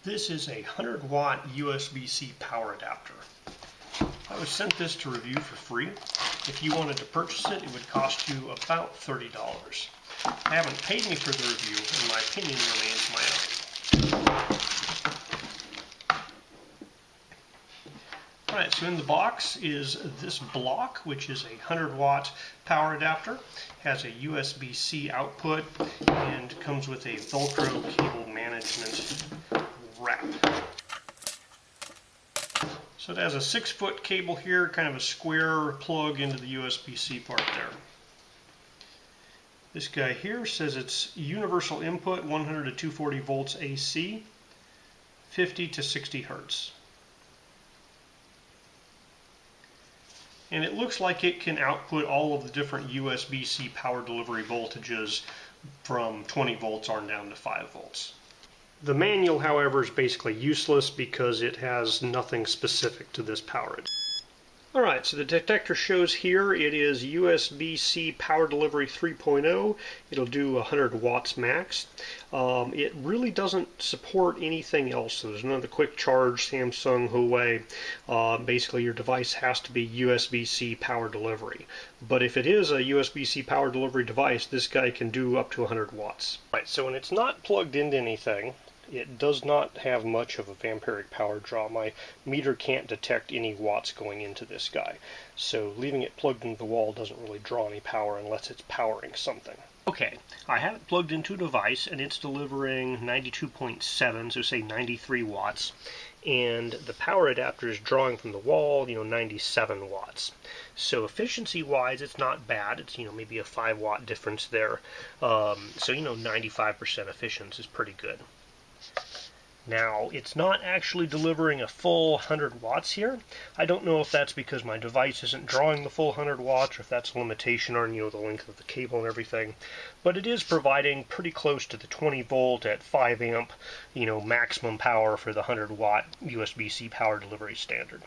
This is a 100-watt USB-C power adapter. I was sent this to review for free. If you wanted to purchase it, it would cost you about $30. I haven't paid me for the review, and my opinion remains my own. Alright, so in the box is this block, which is a 100-watt power adapter. Has a USB-C output and comes with a Velcro cable management wrap. So it has a 6-foot cable here, kind of a square plug into the USB-C part there. This guy here says it's universal input, 100 to 240 volts AC, 50 to 60 hertz. And it looks like it can output all of the different USB-C power delivery voltages from 20 volts on down to 5 volts. The manual, however, is basically useless because it has nothing specific to this power. Alright, so the detector shows here it is USB-C power delivery 3.0. It'll do 100 watts max. It really doesn't support anything else. So there's none of the quick charge, Samsung, Huawei. Basically your device has to be USB-C power delivery. But if it is a USB-C power delivery device, this guy can do up to 100 watts. Right, so when it's not plugged into anything, it does not have much of a vampiric power draw. My meter can't detect any watts going into this guy. So leaving it plugged into the wall doesn't really draw any power unless it's powering something. Okay, I have it plugged into a device and it's delivering 92.7, so say 93 watts. And the power adapter is drawing from the wall, 97 watts. So efficiency-wise, it's not bad. It's, maybe a 5-watt difference there. So, 95% efficiency is pretty good. Now, it's not actually delivering a full 100 watts here. I don't know if that's because my device isn't drawing the full 100 watts, or if that's a limitation on, the length of the cable and everything. But it is providing pretty close to the 20 volt at 5 amp, maximum power for the 100 watt USB-C power delivery standard.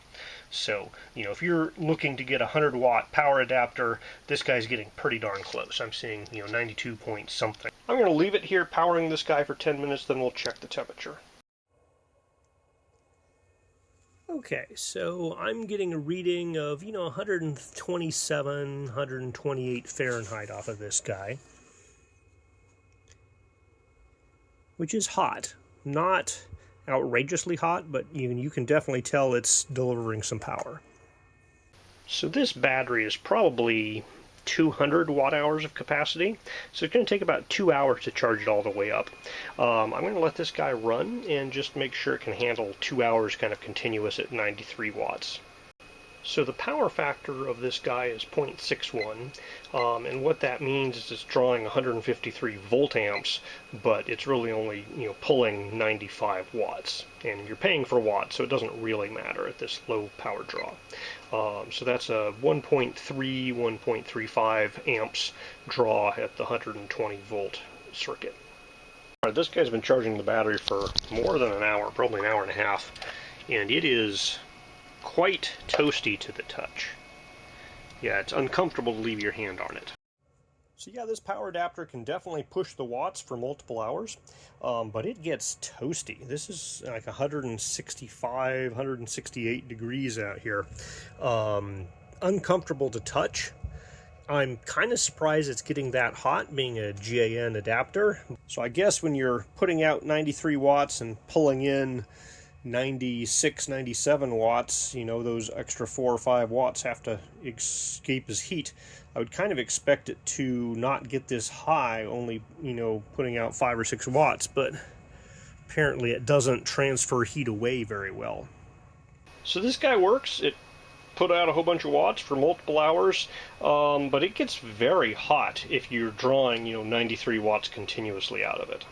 So, if you're looking to get a 100 watt power adapter, this guy's getting pretty darn close. I'm seeing, 92 point something. I'm going to leave it here powering this guy for 10 minutes, then we'll check the temperature. Okay, so I'm getting a reading of, 127, 128 Fahrenheit off of this guy, which is hot. Not outrageously hot, but you can definitely tell it's delivering some power. So this battery is probably 200 watt hours of capacity, so it's going to take about 2 hours to charge it all the way up. I'm going to let this guy run and just make sure it can handle 2 hours kind of continuous at 93 watts. So the power factor of this guy is 0.61, and what that means is it's drawing 153 volt amps, but it's really only pulling 95 watts, and you're paying for watts, so it doesn't really matter at this low power draw. So that's a 1.3, 1.35 amps draw at the 120 volt circuit. All right, this guy's been charging the battery for more than an hour, probably an hour and a half, and it is quite toasty to the touch. Yeah, it's uncomfortable to leave your hand on it. So yeah, this power adapter can definitely push the watts for multiple hours, but it gets toasty. This is like 165, 168 degrees out here. Uncomfortable to touch. I'm kind of surprised it's getting that hot, being a GAN adapter. So I guess when you're putting out 93 watts and pulling in 96, 97 watts, those extra 4 or 5 watts have to escape as heat. I would kind of expect it to not get this high, only, putting out 5 or 6 watts, but apparently it doesn't transfer heat away very well. So this guy works. It put out a whole bunch of watts for multiple hours, but it gets very hot if you're drawing, 93 watts continuously out of it.